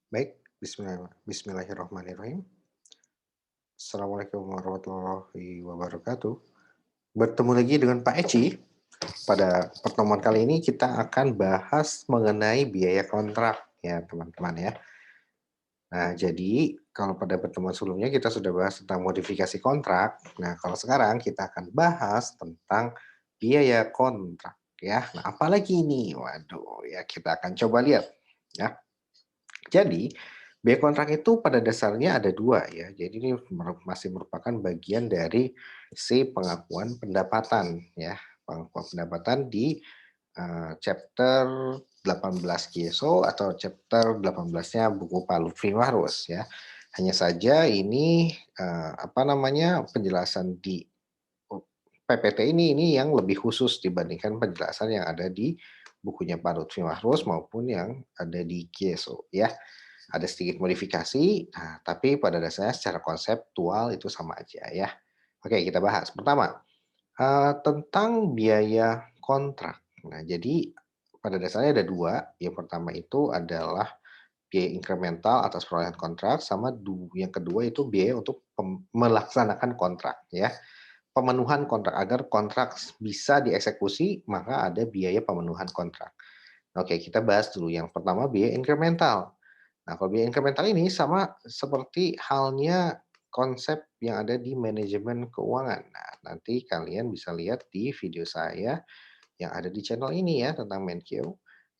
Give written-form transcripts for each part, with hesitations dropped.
Baik, bismillahirrahmanirrahim. Assalamualaikum warahmatullahi wabarakatuh. Bertemu lagi dengan Pak Eci. Pada pertemuan kali ini kita akan bahas mengenai biaya kontrak ya teman-teman ya. Nah, jadi kalau pada pertemuan sebelumnya kita sudah bahas tentang modifikasi kontrak. Nah, kalau sekarang kita akan bahas tentang biaya kontrak ya. Nah, apalagi ini? Waduh, ya kita akan coba lihat ya. Jadi, biaya kontrak itu pada dasarnya ada 2 ya. Jadi ini masih merupakan bagian dari si pengakuan pendapatan ya. Pengakuan pendapatan di, chapter 18 KISO atau chapter 18-nya buku Pak Lutfi Mahrus ya. Hanya saja ini, apa namanya, penjelasan di PPT ini yang lebih khusus dibandingkan penjelasan yang ada di bukunya Pak Lutfi Mahrus maupun yang ada di KISO ya. Ada sedikit modifikasi, nah tapi pada dasarnya secara konseptual itu sama aja ya. Oke, kita bahas. Pertama, tentang biaya kontrak. Nah, jadi pada dasarnya ada 2. Yang pertama itu adalah biaya incremental atas perolehan kontrak, sama yang kedua itu biaya untuk melaksanakan kontrak ya. Pemenuhan kontrak, agar kontrak bisa dieksekusi, maka ada biaya pemenuhan kontrak. Oke, kita bahas dulu yang pertama biaya incremental. Nah, kalau biaya incremental ini sama seperti halnya konsep yang ada di manajemen keuangan. Nah, nanti kalian bisa lihat di video saya yang ada di channel ini ya tentang MenQ.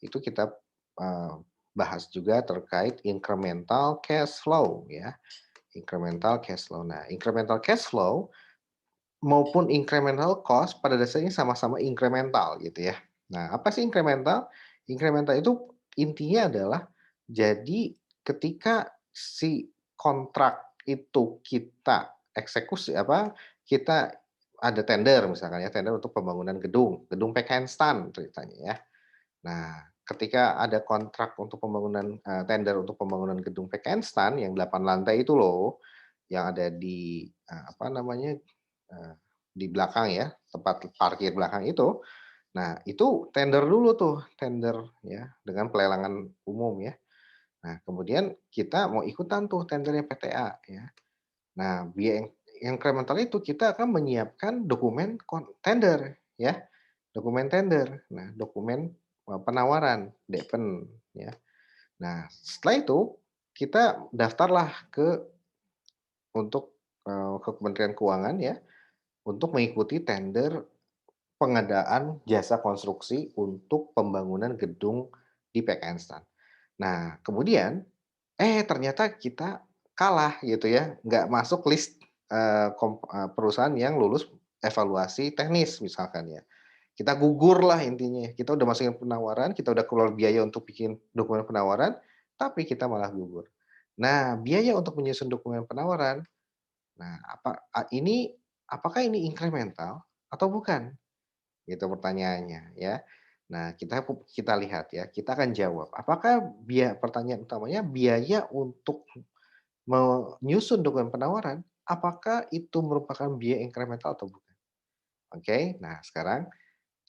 Itu kita eh, bahas juga terkait incremental cash flow ya. Incremental cash flow. Nah, incremental cash flow maupun incremental cost pada dasarnya sama-sama incremental gitu ya. Nah, apa sih incremental? Incremental itu intinya adalah jadi ketika si kontrak itu kita eksekusi kita ada tender misalkan ya, tender untuk pembangunan gedung, gedung PKN ceritanya ya. Nah, ketika ada kontrak untuk pembangunan, tender untuk pembangunan gedung PKN yang 8 lantai itu loh, yang ada di, apa namanya, di belakang ya, tempat parkir belakang itu. Nah, itu tender dulu tuh, tender ya, dengan pelelangan umum ya. Nah, kemudian kita mau ikutan tuh tendernya PTA ya. Nah, biaya incremental itu kita akan menyiapkan dokumen tender ya, dokumen tender. Nah, dokumen, penawaran, DEPEN ya. Nah, setelah itu kita daftarlah ke Kementerian Keuangan ya, untuk mengikuti tender pengadaan jasa konstruksi untuk pembangunan gedung di PKN Stan. Nah, kemudian, ternyata kita kalah gitu ya, nggak masuk list, perusahaan yang lulus evaluasi teknis misalkan ya. Kita gugur lah intinya, kita udah masukin penawaran, kita udah keluar biaya untuk bikin dokumen penawaran, tapi kita malah gugur. Nah, biaya untuk menyusun dokumen penawaran, nah apakah ini incremental atau bukan? Gitu pertanyaannya ya. Nah, kita lihat ya, kita akan jawab, apakah pertanyaan utamanya biaya untuk menyusun dokumen penawaran, apakah itu merupakan biaya incremental atau bukan? Oke, nah sekarang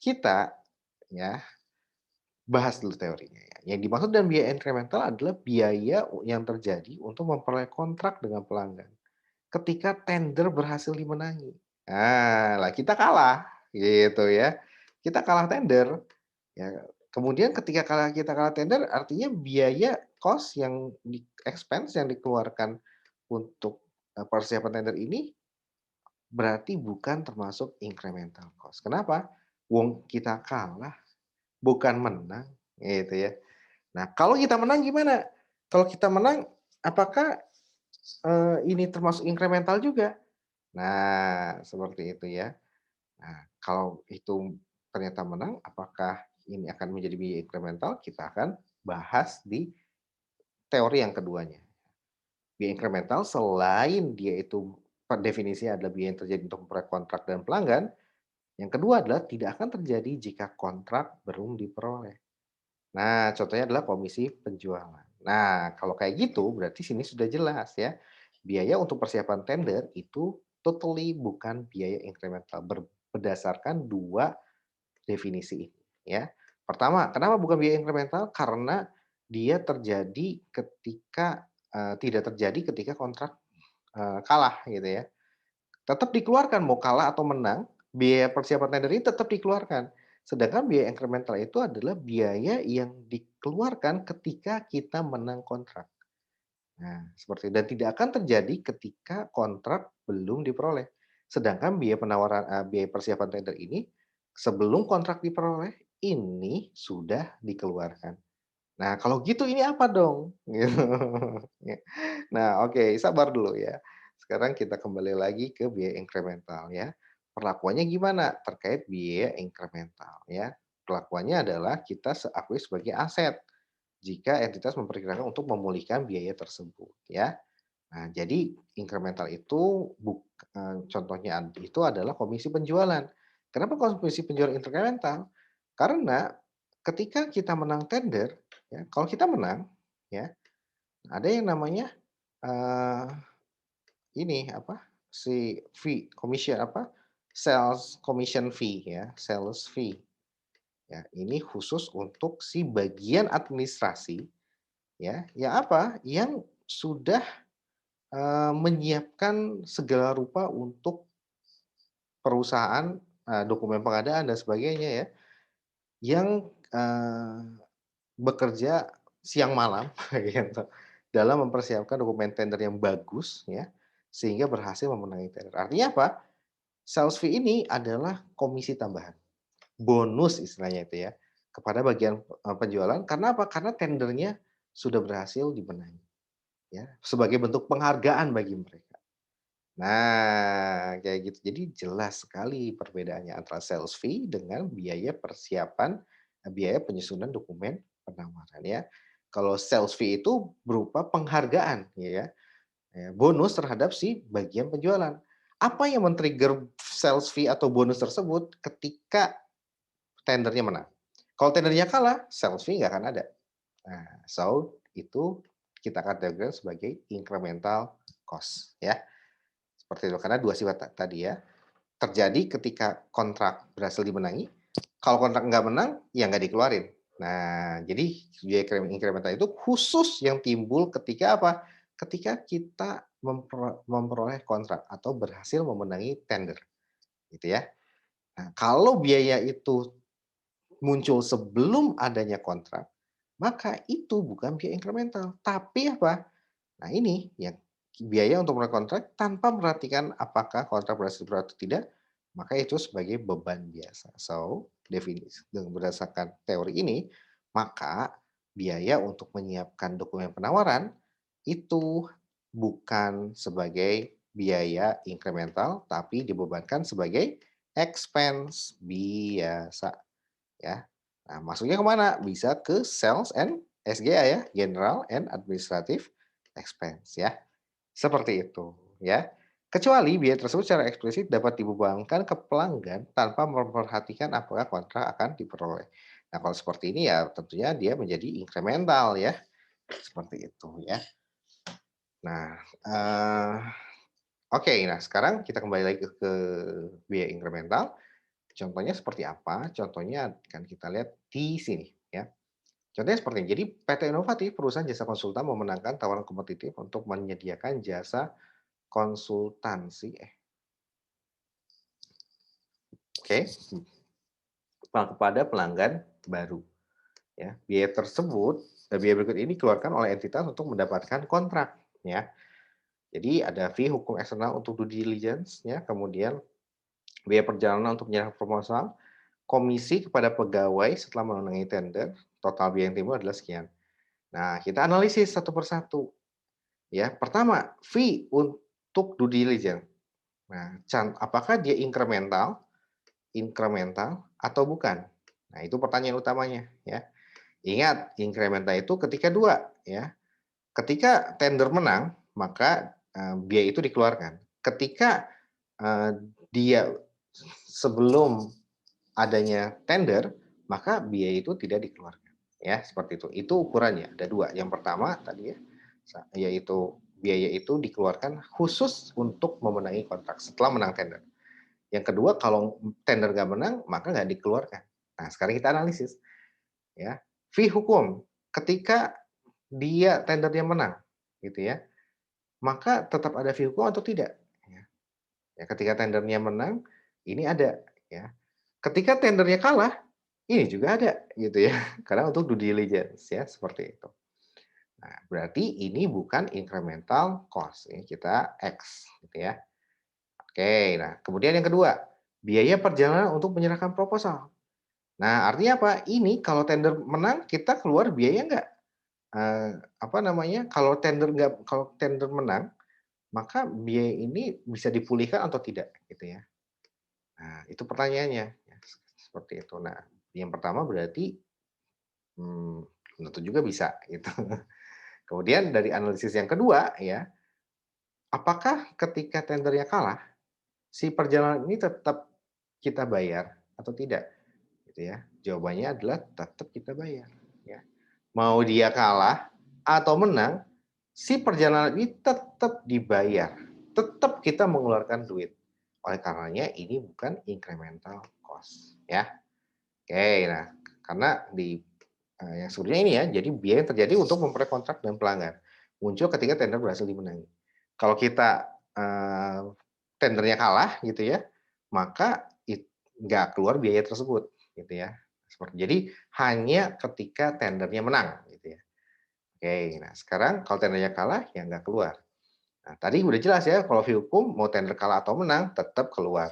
kita ya bahas dulu teorinya ya. Yang dimaksud dengan biaya incremental adalah biaya yang terjadi untuk memperoleh kontrak dengan pelanggan ketika tender berhasil dimenangi. Nah, lah kita kalah gitu ya. Kita kalah tender. Ya, kemudian ketika kita kalah tender, artinya biaya cost yang expense yang dikeluarkan untuk, persiapan tender ini berarti bukan termasuk incremental cost. Kenapa? Wong kita kalah, bukan menang, gitu ya. Nah, kalau kita menang gimana? Kalau kita menang, apakah, ini termasuk incremental juga? Nah, seperti itu ya. Nah, kalau itu ternyata menang, apakah ini akan menjadi biaya incremental? Kita akan bahas di teori yang keduanya. Biaya incremental selain dia itu per definisi adalah biaya yang terjadi untuk memperoleh kontrak dan pelanggan, yang kedua adalah tidak akan terjadi jika kontrak belum diperoleh. Nah, contohnya adalah komisi penjualan. Nah, kalau kayak gitu berarti sini sudah jelas ya, biaya untuk persiapan tender itu totally bukan biaya incremental berdasarkan 2 definisi ini ya. Pertama, kenapa bukan biaya incremental? Karena dia terjadi ketika tidak terjadi ketika kontrak, kalah gitu ya. Tetap dikeluarkan mau kalah atau menang, biaya persiapan tender ini tetap dikeluarkan. Sedangkan biaya incremental itu adalah biaya yang dikeluarkan ketika kita menang kontrak. Nah, seperti dan tidak akan terjadi ketika kontrak belum diperoleh. Sedangkan biaya penawaran biaya persiapan tender ini sebelum kontrak diperoleh, ini sudah dikeluarkan. Nah, kalau gitu ini apa dong? Gitu. Ya. Nah, oke, sabar dulu ya. Sekarang kita kembali lagi ke biaya incremental ya. Perlakuannya gimana terkait biaya incremental ya? Perlakuannya adalah kita akui sebagai aset jika entitas memperkirakan untuk memulihkan biaya tersebut ya. Nah, jadi incremental itu contohnya itu adalah komisi penjualan. Kenapa komisi penjualan incremental? Karena ketika kita menang tender, ya, kalau kita menang, ya, ada yang namanya eee, ini apa, si fee, commission apa, sales commission fee ya, sales fee. Ya, ini khusus untuk si bagian administrasi ya, yang apa, yang sudah menyiapkan segala rupa untuk perusahaan, dokumen pengadaan dan sebagainya ya, yang, bekerja siang malam gitu, dalam mempersiapkan dokumen tender yang bagus ya, sehingga berhasil memenangi tender. Artinya apa? Sales fee ini adalah komisi tambahan, bonus istilahnya itu ya, kepada bagian, penjualan karena apa? Karena tendernya sudah berhasil dimenangi ya, sebagai bentuk penghargaan bagi mereka. Nah, kayak gitu. Jadi jelas sekali perbedaannya antara sales fee dengan biaya persiapan, biaya penyusunan dokumen penawaran ya. Kalau sales fee itu berupa penghargaan ya, bonus terhadap si bagian penjualan. Apa yang men-trigger sales fee atau bonus tersebut ketika tendernya menang? Kalau tendernya kalah, sales fee nggak akan ada. Nah, so itu kita kategorikan sebagai incremental cost ya. Seperti itu, karena 2 sifat tadi ya, terjadi ketika kontrak berhasil dimenangi, kalau kontrak nggak menang, ya nggak dikeluarin. Nah, jadi biaya incremental itu khusus yang timbul ketika apa? Ketika kita memperoleh kontrak atau berhasil memenangi tender, gitu ya. Nah, kalau biaya itu muncul sebelum adanya kontrak, maka itu bukan biaya incremental, tapi apa? Nah ini yang biaya untuk memulai kontrak tanpa memperhatikan apakah kontrak berhasil atau tidak, maka itu sebagai beban biasa. So, definisi dengan berdasarkan teori ini, maka biaya untuk menyiapkan dokumen penawaran itu bukan sebagai biaya incremental, tapi dibebankan sebagai expense biasa ya. Nah, masuknya kemana? Bisa ke sales and SGA ya, general and administrative expense ya. Seperti itu ya. Kecuali biaya tersebut secara eksplisit dapat dibebankan ke pelanggan tanpa memperhatikan apakah kontrak akan diperoleh. Nah, kalau seperti ini ya tentunya dia menjadi incremental ya, seperti itu ya. Nah, oke, nah sekarang kita kembali lagi ke biaya incremental. Contohnya seperti apa? Contohnya kan kita lihat di sini ya. Contohnya seperti ini. Jadi PT Inovatif, perusahaan jasa konsultan memenangkan tawaran kompetitif untuk menyediakan jasa konsultansi oke, kepada pelanggan baru ya. Biaya tersebut biaya berikut ini dikeluarkan oleh entitas untuk mendapatkan kontrak ya. Jadi ada fee hukum eksternal untuk due diligence ya, kemudian biaya perjalanan untuk menyerahkan proposal, komisi kepada pegawai setelah memenangi tender, total biaya yang timbul adalah sekian. Nah, kita analisis satu persatu ya. Pertama, fee untuk due diligence. Nah, apakah dia incremental incremental atau bukan? Nah, itu pertanyaan utamanya ya. Ingat, incremental itu ketika 2 ya. Ketika tender menang, maka, biaya itu dikeluarkan. Ketika, dia sebelum adanya tender, maka biaya itu tidak dikeluarkan, ya, seperti itu. Itu ukurannya, ada 2. Yang pertama tadi ya, yaitu biaya itu dikeluarkan khusus untuk memenangi kontrak setelah menang tender. Yang kedua, kalau tender nggak menang, maka nggak dikeluarkan. Nah, sekarang kita analisis, ya. Fee hukum, ketika dia tendernya menang, gitu ya, maka tetap ada fee hukum atau tidak? Ya. Ya, ketika tendernya menang, ini ada, ya. Ketika tendernya kalah, ini juga ada, gitu ya. Karena untuk due diligence ya, seperti itu. Nah, berarti ini bukan incremental cost, ini kita X, gitu ya. Oke, nah kemudian yang kedua, biaya perjalanan untuk menyerahkan proposal. Nah, artinya apa? Ini kalau tender menang, kita keluar biaya nggak? Apa namanya, kalau tender menang, maka biaya ini bisa dipulihkan atau tidak, gitu ya. Nah, itu pertanyaannya, ya, seperti itu. Nah, yang pertama berarti, mmm, belum tentu juga bisa, gitu. Kemudian dari analisis yang kedua ya, apakah ketika tendernya kalah, si perjalanan ini tetap kita bayar atau tidak, gitu ya. Jawabannya adalah tetap kita bayar, ya. Mau dia kalah atau menang, si perjalanan ini tetap dibayar, tetap kita mengeluarkan duit. Oleh karenanya ini bukan incremental cost, ya. Oke, nah karena yang sebelumnya ini ya, jadi biaya yang terjadi untuk memperoleh kontrak dan pelanggan, muncul ketika tender berhasil dimenangi. Kalau kita, tendernya kalah gitu ya, maka nggak keluar biaya tersebut, gitu ya. Jadi hanya ketika tendernya menang, gitu ya. Oke, nah sekarang kalau tendernya kalah, ya nggak keluar. Nah, tadi udah jelas ya, kalau fee hukum mau tender kalah atau menang, tetap keluar.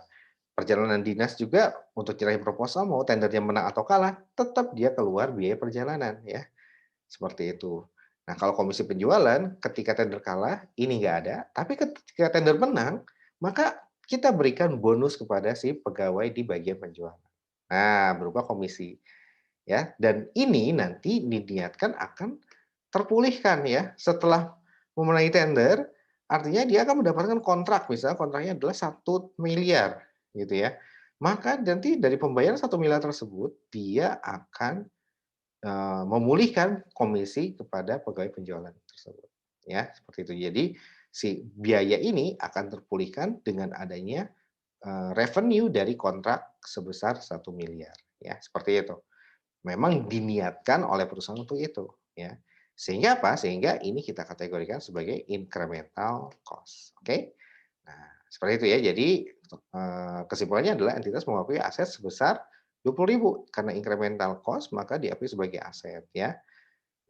Perjalanan dinas juga untuk nyerahin proposal mau tendernya menang atau kalah, tetap dia keluar biaya perjalanan ya, seperti itu. Nah, kalau komisi penjualan ketika tender kalah, ini nggak ada, tapi ketika tender menang, maka kita berikan bonus kepada si pegawai di bagian penjualan. Nah, berupa komisi ya, dan ini nanti diniatkan akan terpulihkan ya, setelah memenangi tender, artinya dia akan mendapatkan kontrak, misalnya kontraknya adalah 1 miliar gitu ya. Maka nanti dari pembayaran 1 miliar tersebut, dia akan, memulihkan komisi kepada pegawai penjualan tersebut, ya, seperti itu. Jadi, si biaya ini akan terpulihkan dengan adanya, revenue dari kontrak sebesar 1 miliar ya, seperti itu. Memang diniatkan oleh perusahaan untuk itu, ya. Sehingga apa? Sehingga ini kita kategorikan sebagai incremental cost, oke? Nah, seperti itu ya. Jadi, kesimpulannya adalah entitas mengakui aset sebesar 20.000 karena incremental cost maka diakui sebagai aset, ya.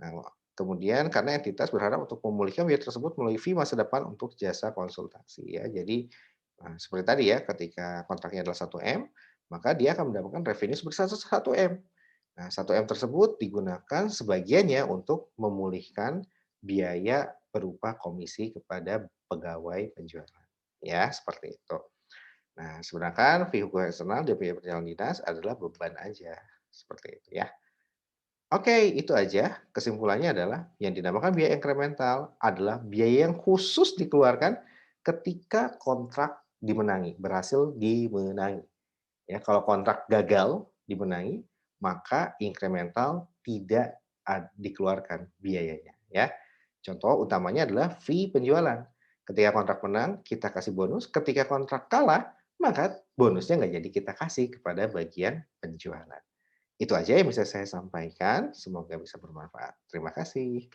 Nah, kemudian karena entitas berharap untuk memulihkan biaya tersebut melalui fee masa depan untuk jasa konsultasi, ya. Jadi, seperti tadi ya, ketika kontraknya adalah 1 M, maka dia akan mendapatkan revenue sebesar 1 M. Nah, 1 M tersebut digunakan sebagiannya untuk memulihkan biaya berupa komisi kepada pegawai penjualan. Ya, seperti itu. Nah, sedangkan fee hukum eksternal dan biaya perjalanan dinas adalah beban aja. Seperti itu ya. Oke, itu aja. Kesimpulannya adalah yang dinamakan biaya incremental adalah biaya yang khusus dikeluarkan ketika kontrak dimenangi, berhasil dimenangi. Ya, kalau kontrak gagal dimenangi, maka incremental tidak dikeluarkan biayanya, ya. Contoh utamanya adalah fee penjualan. Ketika kontrak menang, kita kasih bonus, ketika kontrak kalah, maka bonusnya nggak jadi kita kasih kepada bagian penjualan. Itu aja yang bisa saya sampaikan, semoga bisa bermanfaat. Terima kasih.